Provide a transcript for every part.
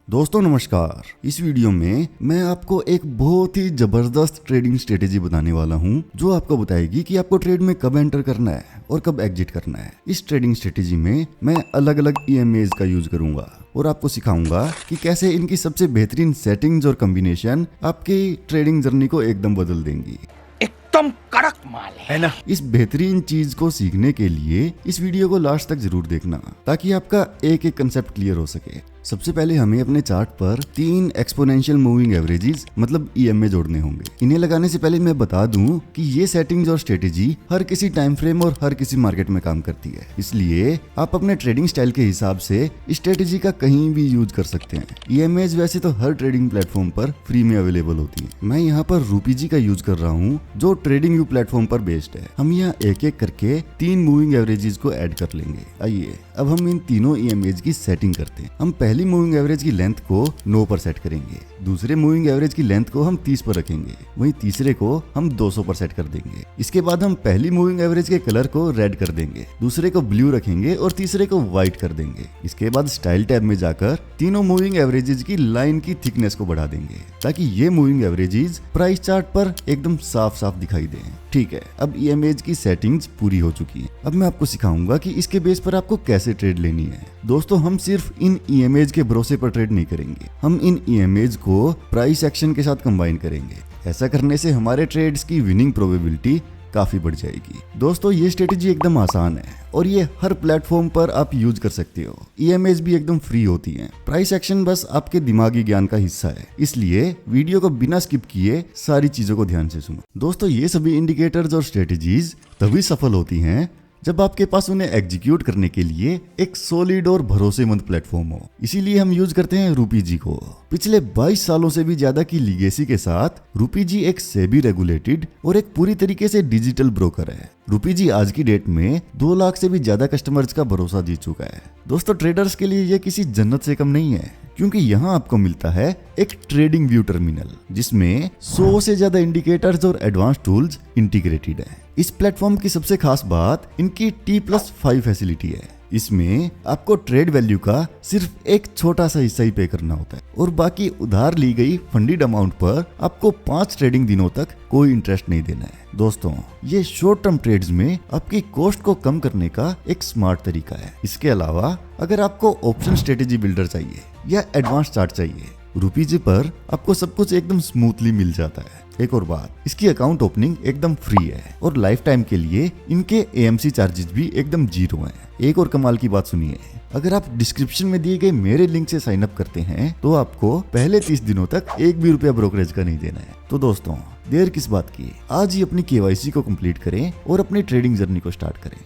दोस्तों नमस्कार। इस वीडियो में मैं आपको एक बहुत ही जबरदस्त ट्रेडिंग स्ट्रेटेजी बताने वाला हूं जो आपको बताएगी कि आपको ट्रेड में कब एंटर करना है और कब एग्जिट करना है। इस ट्रेडिंग स्ट्रेटेजी में मैं अलग अलग EMAs का यूज करूंगा और आपको सिखाऊंगा कि कैसे इनकी सबसे बेहतरीन सेटिंग्स और कॉम्बिनेशन आपकी ट्रेडिंग जर्नी को एकदम बदल देंगी। एकदम कड़क माल है ना। इस बेहतरीन चीज को सीखने के लिए इस वीडियो को लास्ट तक जरूर देखना ताकि आपका एक एक कंसेप्ट क्लियर हो सके। सबसे पहले हमें अपने चार्ट पर 3 एक्सपोनेंशियल मूविंग एवरेजेस मतलब EMA जोड़ने होंगे। इन्हें लगाने से पहले मैं बता दूं कि ये सेटिंग्स और स्ट्रेटेजी हर किसी टाइम फ्रेम और हर किसी मार्केट में काम करती है, इसलिए आप अपने ट्रेडिंग स्टाइल के हिसाब से स्ट्रेटेजी का कहीं भी यूज कर सकते हैं। EMAs वैसे तो हर ट्रेडिंग प्लेटफॉर्म पर फ्री में अवेलेबल होती है। मैं यहाँ पर रूपीजी का यूज कर रहा हूँ जो ट्रेडिंग व्यू प्लेटफॉर्म पर बेस्ड है। हम यहाँ एक एक करके 3 मूविंग एवरेजेस को ऐड कर लेंगे। आइए अब हम इन तीनों EMAs की सेटिंग करते हैं। हम पहली मूविंग एवरेज की लेंथ को 9 पर सेट करेंगे, दूसरे मूविंग एवरेज की लेंथ को हम 30 पर रखेंगे, वहीं तीसरे को हम 200 पर सेट कर देंगे। इसके बाद हम पहली मूविंग एवरेज के कलर को रेड कर देंगे, दूसरे को ब्लू रखेंगे और तीसरे को व्हाइट कर देंगे। इसके बाद स्टाइल टैब में जाकर तीनों मूविंग एवरेजेस की लाइन की थिकनेस को बढ़ा देंगे ताकि ये मूविंग एवरेजेस प्राइस चार्ट पर एकदम साफ साफ दिखाई दें। ठीक है, अब EMAs की सेटिंग्स पूरी हो चुकी है। अब मैं आपको सिखाऊंगा कि इसके बेस पर आपको कैसे ट्रेड लेनी है। दोस्तों हम सिर्फ इन EMAs के भरोसे पर ट्रेड नहीं करेंगे, हम इन EMAs को प्राइस एक्शन के साथ कंबाइन करेंगे। ऐसा करने से हमारे ट्रेड्स की विनिंग प्रोबेबिलिटी काफी बढ़ जाएगी। दोस्तों ये स्ट्रेटेजी एकदम आसान है और ये हर प्लेटफॉर्म पर आप यूज कर सकते हो। EMAs भी एकदम फ्री होती हैं। प्राइस एक्शन बस आपके दिमागी ज्ञान का हिस्सा है, इसलिए वीडियो को बिना स्किप किए सारी चीजों को ध्यान से सुनो। दोस्तों ये सभी इंडिकेटर्स और स्ट्रेटेजीज तभी सफल होती हैं जब आपके पास उन्हें एग्जीक्यूट करने के लिए एक सॉलिड और भरोसेमंद प्लेटफॉर्म हो। इसीलिए हम यूज करते हैं रूपीजी को। पिछले 22 सालों से भी ज्यादा की लीगेसी के साथ रूपीजी एक सेबी रेगुलेटेड और एक पूरी तरीके से डिजिटल ब्रोकर है। रूपीजी आज की डेट में 2 लाख से भी ज्यादा कस्टमर्स का भरोसा जीत चुका है। दोस्तों ट्रेडर्स के लिए ये किसी जन्नत से कम नहीं है, क्योंकि यहाँ आपको मिलता है एक ट्रेडिंग व्यू टर्मिनल जिसमें 100 से ज्यादा इंडिकेटर्स और एडवांस टूल्स इंटीग्रेटेड है। इस प्लेटफॉर्म की सबसे खास बात इनकी T+5 फैसिलिटी है। इसमें आपको ट्रेड वैल्यू का सिर्फ एक छोटा सा हिस्सा ही पे करना होता है और बाकी उधार ली गई फंडेड अमाउंट पर आपको 5 ट्रेडिंग दिनों तक कोई इंटरेस्ट नहीं देना है। दोस्तों ये शॉर्ट टर्म ट्रेड्स में आपकी कॉस्ट को कम करने का एक स्मार्ट तरीका है। इसके अलावा अगर आपको ऑप्शन स्ट्रेटेजी बिल्डर चाहिए या एडवांस चार्ट चाहिए, रूपीजी पर आपको सब कुछ एकदम स्मूथली मिल जाता है। एक और बात, इसकी अकाउंट ओपनिंग एकदम फ्री है और लाइफ टाइम के लिए इनके AMC चार्जेस भी एकदम 0 हैं। एक और कमाल की बात सुनिए, अगर आप डिस्क्रिप्शन में दिए गए मेरे लिंक से साइन अप करते हैं तो आपको पहले 30 दिनों तक 1 भी रुपया ब्रोकरेज का नहीं देना है। तो दोस्तों देर किस बात की, आज ही अपनी KYC को कंप्लीट करें और अपनी ट्रेडिंग जर्नी को स्टार्ट करें।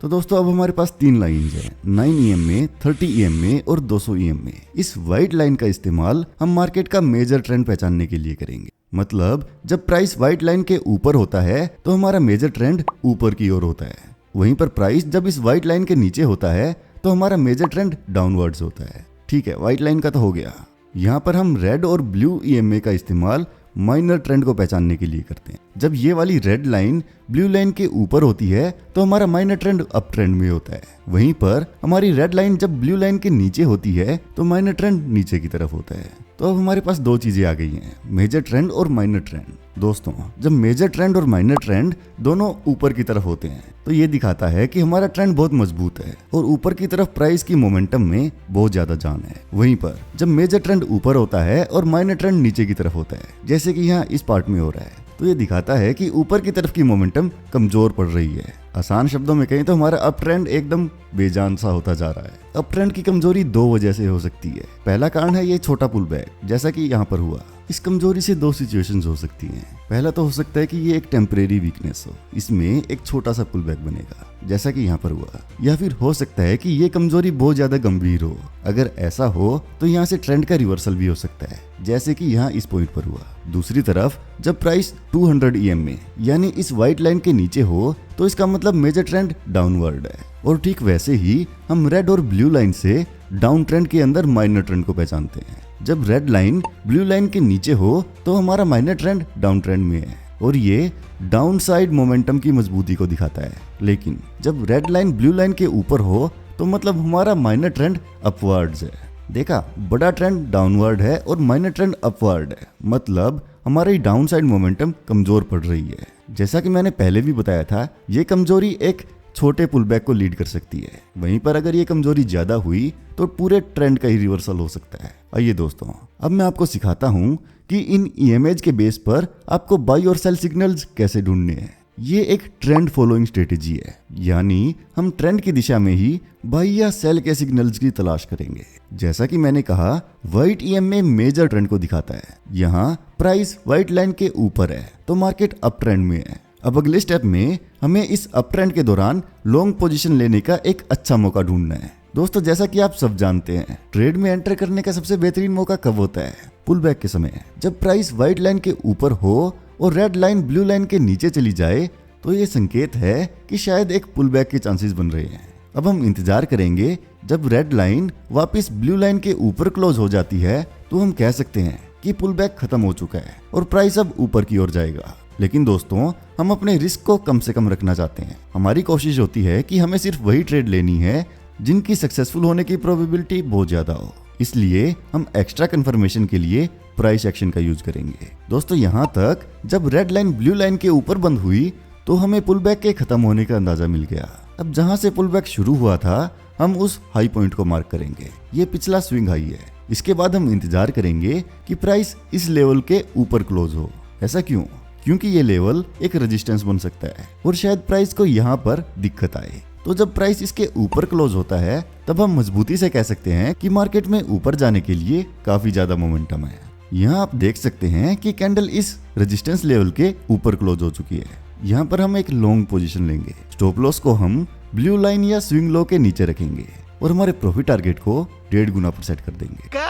तो दोस्तों अब हमारे पास 3 लाइन्स हैं, 9 EMA, 30 EMA और 200 EMA। इस व्हाइट लाइन का इस्तेमाल हम मार्केट का मेजर ट्रेंड पहचानने के लिए करेंगे। मतलब जब प्राइस व्हाइट लाइन के ऊपर होता है तो हमारा मेजर ट्रेंड ऊपर की ओर होता है, वहीं पर प्राइस जब इस व्हाइट लाइन के नीचे होता है तो हमारा मेजर ट्रेंड डाउनवर्ड्स होता है। ठीक है, व्हाइट लाइन का तो हो गया। यहाँ पर हम रेड और ब्लू EMA का इस्तेमाल माइनर ट्रेंड को पहचानने के लिए करते हैं। जब ये वाली रेड लाइन ब्लू लाइन के ऊपर होती है तो हमारा माइनर ट्रेंड अप ट्रेंड में होता है, वहीं पर हमारी रेड लाइन जब ब्लू लाइन के नीचे होती है तो माइनर ट्रेंड नीचे की तरफ होता है। तो अब हमारे पास 2 चीजें आ गई हैं, मेजर ट्रेंड और माइनर ट्रेंड। दोस्तों जब मेजर ट्रेंड और माइनर ट्रेंड दोनों ऊपर की तरफ होते हैं तो ये दिखाता है कि हमारा ट्रेंड बहुत मजबूत है और ऊपर की तरफ प्राइस की मोमेंटम में बहुत ज्यादा जान है। वहीं पर जब मेजर ट्रेंड ऊपर होता है और माइनर ट्रेंड नीचे की तरफ होता है, जैसे कि यहाँ इस पार्ट में हो रहा है, तो ये दिखाता है कि ऊपर की तरफ की मोमेंटम कमजोर पड़ रही है। आसान शब्दों में कहें तो हमारा अप ट्रेंड एकदम बेजान सा होता जा रहा है। अप ट्रेंड की कमजोरी 2 वजह से हो सकती है। पहला कारण है ये छोटा पुल बैक, जैसा कि यहाँ पर हुआ। इस कमजोरी से 2 सिचुएशंस हो सकती हैं। पहला तो हो सकता है कि ये एक टेम्परेरी वीकनेस हो, इसमें एक छोटा सा पुल बैक बनेगा जैसा कि यहाँ पर हुआ, या फिर हो सकता है कि ये कमजोरी बहुत ज्यादा गंभीर हो। अगर ऐसा हो तो यहाँ से ट्रेंड का रिवर्सल भी हो सकता है, जैसे कि यहाँ इस पॉइंट पर हुआ। दूसरी तरफ जब प्राइस 200 EMA यानी इस व्हाइट लाइन के नीचे हो तो इसका मतलब मेजर ट्रेंड डाउनवर्ड है। और ठीक वैसे ही हम रेड और ब्लू लाइन से डाउन ट्रेंड के अंदर माइनर ट्रेंड को पहचानते हैं। जब रेड लाइन ब्लू लाइन के नीचे हो तो हमारा माइनर ट्रेंड डाउन ट्रेंड में है और ये डाउन साइड मोमेंटम की मजबूती को दिखाता है। लेकिन जब रेड लाइन ब्लू लाइन के ऊपर हो तो मतलब हमारा माइनर ट्रेंड अपवर्ड्स है। देखा, बड़ा ट्रेंड डाउनवर्ड है और माइनर ट्रेंड अपवर्ड है, मतलब हमारी डाउनसाइड मोमेंटम कमजोर पड़ रही है। जैसा कि मैंने पहले भी बताया था, ये कमजोरी एक छोटे पुलबैक को लीड कर सकती है। वहीं पर अगर ये कमजोरी ज्यादा हुई तो पूरे ट्रेंड का ही रिवर्सल हो सकता है। आइए दोस्तों, अब मैं आपको सिखाता हूँ कि इन ईएमएज के बेस पर आपको बाई और सेल सिग्नल्स कैसे ढूंढने हैं। ये एक ट्रेंड फॉलोइंग स्ट्रेटेजी है, यानी हम ट्रेंड की दिशा में ही बाई या सेल के सिग्नल्स की तलाश करेंगे। जैसा कि मैंने कहा, व्हाइट ईएमए मेजर ट्रेंड को दिखाता है। यहाँ प्राइस व्हाइट लाइन के ऊपर है तो मार्केट अप ट्रेंड में है। अब अगले स्टेप में हमें इस अप ट्रेंड के दौरान लॉन्ग पोजीशन लेने का एक अच्छा मौका ढूंढना है। दोस्तों, जैसा कि आप सब जानते हैं, ट्रेड में एंटर करने का सबसे बेहतरीन मौका कब होता है? पुल बैक के समय। जब प्राइस व्हाइट लाइन के ऊपर हो और रेड लाइन ब्लू लाइन के नीचे चली जाए तो ये संकेत है कि शायद एक पुल बैक के चांसेस बन रहे हैं। अब हम इंतजार करेंगे। जब रेड लाइन वापस ब्लू लाइन के ऊपर क्लोज हो जाती है तो हम कह सकते हैं कि पुल बैक खत्म हो चुका है और प्राइस अब ऊपर की ओर जाएगा। लेकिन दोस्तों, हम अपने रिस्क को कम से कम रखना चाहते हैं। हमारी कोशिश होती है कि हमें सिर्फ वही ट्रेड लेनी है जिनकी सक्सेसफुल होने की प्रोबेबिलिटी बहुत ज्यादा हो। इसलिए हम एक्स्ट्रा कंफर्मेशन के लिए प्राइस एक्शन का यूज करेंगे। दोस्तों, यहाँ तक जब रेड लाइन ब्लू लाइन के ऊपर बंद हुई तो हमें पुल बैक के खत्म होने का अंदाजा मिल गया। अब जहां से पुल बैक शुरू हुआ था, हम उस हाई पॉइंट को मार्क करेंगे। ये पिछला स्विंग हाई है। इसके बाद हम इंतजार करेंगे कि प्राइस इस लेवल के ऊपर क्लोज हो। ऐसा क्यों? क्योंकि ये लेवल एक रेजिस्टेंस बन सकता है और शायद प्राइस को यहाँ पर दिक्कत आए। तो जब प्राइस इसके ऊपर क्लोज होता है तब हम मजबूती से कह सकते हैं कि मार्केट में ऊपर जाने के लिए काफी ज्यादा मोमेंटम है। यहाँ आप देख सकते हैं कि कैंडल इस रेजिस्टेंस लेवल के ऊपर क्लोज हो चुकी है। यहाँ पर हम एक लॉन्ग पोजीशन लेंगे। स्टॉप लॉस को हम ब्लू लाइन या स्विंग लो के नीचे रखेंगे और हमारे प्रॉफिट टारगेट को 1.5 गुना पर सेट कर देंगे। क्या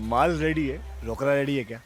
माल रेडी है? रोकड़ा रेडी है क्या?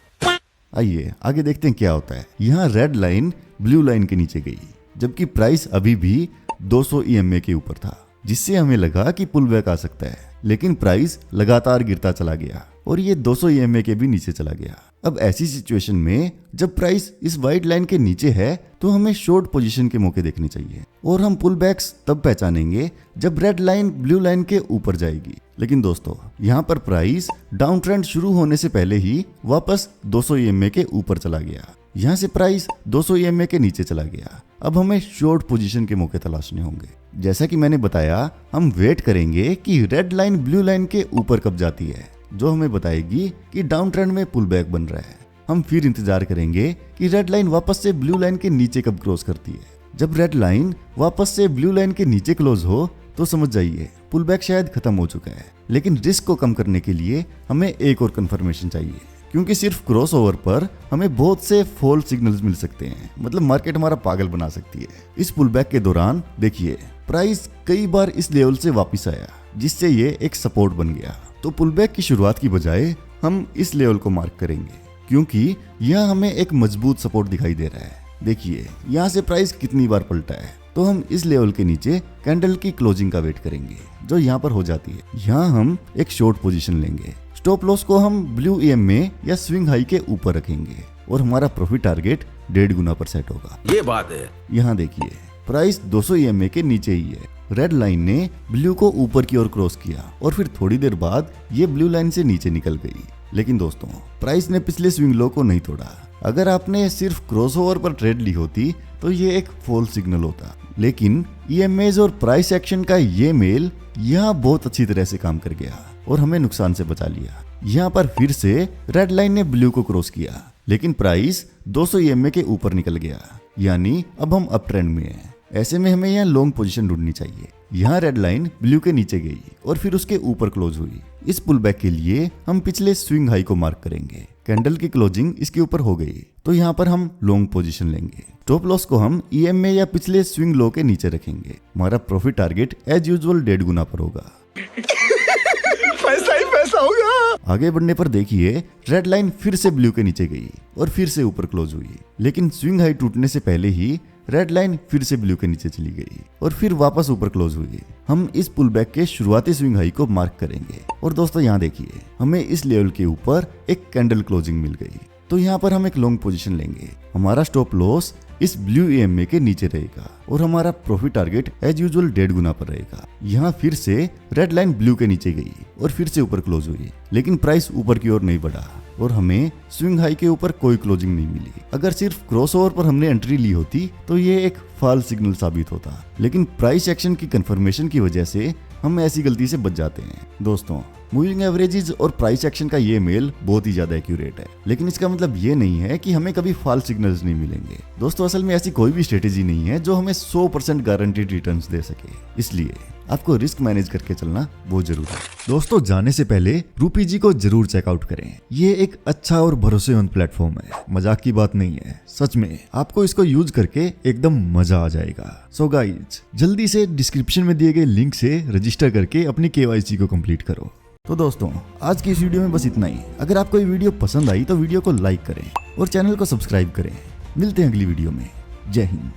आइए आगे देखते हैं क्या होता है। यहाँ रेड लाइन ब्लू लाइन के नीचे गई, जबकि प्राइस अभी भी 200 EMA के ऊपर था, जिससे हमें लगा कि पुल बैक आ सकता है। लेकिन प्राइस लगातार गिरता चला गया और ये 200 EMA के भी नीचे चला गया। अब ऐसी सिचुएशन में जब प्राइस इस व्हाइट लाइन के नीचे है तो हमें शॉर्ट पोजीशन के मौके देखने चाहिए और हम पुल बैक्स तब पहचानेंगे जब रेड लाइन ब्लू लाइन के ऊपर जाएगी। लेकिन दोस्तों, यहाँ पर प्राइस डाउन ट्रेंड शुरू होने से पहले ही वापस 200 EMA के ऊपर चला गया। यहाँ से प्राइस 200 EMA के नीचे चला गया। अब हमें शॉर्ट पोजीशन के मौके तलाशने होंगे। जैसा कि मैंने बताया, हम वेट करेंगे कि रेड लाइन ब्लू लाइन के ऊपर कब जाती है, जो हमें बताएगी कि डाउन ट्रेंड में पुल बैक बन रहा है। हम फिर इंतजार करेंगे कि रेड लाइन वापस से ब्लू लाइन के नीचे कब क्रॉस करती है। जब रेड लाइन वापस से ब्लू लाइन के नीचे क्लोज हो तो समझ जाइए पुल बैक शायद खत्म हो चुका है। लेकिन रिस्क को कम करने के लिए हमें एक और कंफर्मेशन चाहिए, क्योंकि सिर्फ क्रॉस ओवर पर हमें बहुत से फॉल सिग्नल्स मिल सकते हैं। मतलब मार्केट हमारा पागल बना सकती है। इस पुल बैक के दौरान देखिए, प्राइस कई बार इस लेवल से वापस आया, जिससे ये एक सपोर्ट बन गया। तो पुल बैक की शुरुआत की बजाय हम इस लेवल को मार्क करेंगे, क्योंकि यह हमें एक मजबूत सपोर्ट दिखाई दे रहा है। देखिए यहाँ से प्राइस कितनी बार पलटा है। तो हम इस लेवल के नीचे कैंडल की क्लोजिंग का वेट करेंगे, जो यहाँ पर हो जाती है। यहाँ हम एक शॉर्ट पोजीशन लेंगे। स्टॉप लॉस को हम ब्लू EMA या स्विंग हाई के ऊपर रखेंगे और हमारा प्रॉफिट टारगेट 1.5 गुना पर सेट होगा। ये बात है। यहाँ देखिए, प्राइस 200 EMA के नीचे ही है। रेड लाइन ने ब्लू को ऊपर की ओर क्रॉस किया और फिर थोड़ी देर बाद ये ब्लू लाइन से नीचे निकल गई। लेकिन दोस्तों, प्राइस ने पिछले स्विंग लो को नहीं तोड़ा। अगर आपने सिर्फ क्रॉसओवर पर ट्रेड ली होती तो ये एक फॉल सिग्नल होता। लेकिन EMAs और प्राइस एक्शन का ये मेल यहाँ बहुत अच्छी तरह से काम कर गया और हमें नुकसान से बचा लिया। यहाँ पर फिर से रेड लाइन ने ब्लू को क्रॉस किया, लेकिन प्राइस 200 EMA के ऊपर निकल गया, यानी अब हम अप ट्रेंड में हैं। ऐसे में हमें यहाँ लॉन्ग पोजीशन ढूंढनी चाहिए। यहाँ रेड लाइन ब्लू के नीचे गई और फिर उसके ऊपर क्लोज हुई। इस पुल बैक के लिए हम पिछले स्विंग हाई को मार्क करेंगे। कैंडल की क्लोजिंग इसके ऊपर हो गई तो यहाँ पर हम लॉन्ग पोजीशन लेंगे। स्टॉप लॉस को हम EMA या पिछले स्विंग लो के नीचे रखेंगे। हमारा प्रॉफिट टारगेट एज यूजुअल 1.5 गुना पर होगा। पैसा ही पैसा होगा। आगे बढ़ने पर देखिए, रेड लाइन फिर से ब्लू के नीचे गई और फिर से ऊपर क्लोज हुई। लेकिन स्विंग हाई टूटने से पहले ही रेड लाइन फिर से ब्लू के नीचे चली गई और फिर वापस ऊपर क्लोज हुई। हम इस पुल बैक के शुरुआती स्विंग हाई को मार्क करेंगे और दोस्तों यहाँ देखिए, हमें इस लेवल के ऊपर एक कैंडल क्लोजिंग मिल गई। तो यहाँ पर हम एक लॉन्ग पोजीशन लेंगे। हमारा स्टॉप लॉस इस ब्लू EMA के नीचे रहेगा और हमारा प्रॉफिट टारगेट एज यूजुअल 1.5 गुना पर रहेगा। यहाँ फिर से रेड लाइन ब्लू के नीचे गई और फिर से ऊपर क्लोज हुई, लेकिन प्राइस ऊपर की ओर नहीं बढ़ा और हमें स्विंग हाई के ऊपर कोई क्लोजिंग नहीं मिली। अगर सिर्फ क्रॉसओवर पर हमने एंट्री ली होती तो ये एक फॉल सिग्नल साबित होता, लेकिन प्राइस एक्शन की कंफर्मेशन की वजह से हम ऐसी गलती से बच जाते हैं। दोस्तों, मूविंग एवरेजेस और प्राइस एक्शन का ये मेल बहुत ही ज्यादा एक्यूरेट है, लेकिन इसका मतलब ये नहीं है कि हमें कभी फॉल सिग्नल्स नहीं मिलेंगे। दोस्तों, असल में ऐसी कोई भी स्ट्रेटेजी नहीं है जो हमें 100% गारंटीड रिटर्न्स दे सके, इसलिए आपको रिस्क मैनेज करके चलना बहुत जरूरी है। दोस्तों, जाने से पहले रूपीजी को जरूर चेकआउट करें। ये एक अच्छा और भरोसेमंद प्लेटफॉर्म है, मजाक की बात नहीं है, सच में आपको इसको यूज करके एकदम मजा आ जाएगा। सो गाइज, जल्दी से डिस्क्रिप्शन में दिए गए लिंक से रजिस्टर करके अपनी KYC को कंप्लीट करो। तो दोस्तों, आज की इस वीडियो में बस इतना ही। अगर आपको ये वीडियो पसंद आई तो वीडियो को लाइक करें और चैनल को सब्सक्राइब करें। मिलते हैं अगली वीडियो में। जय हिंद।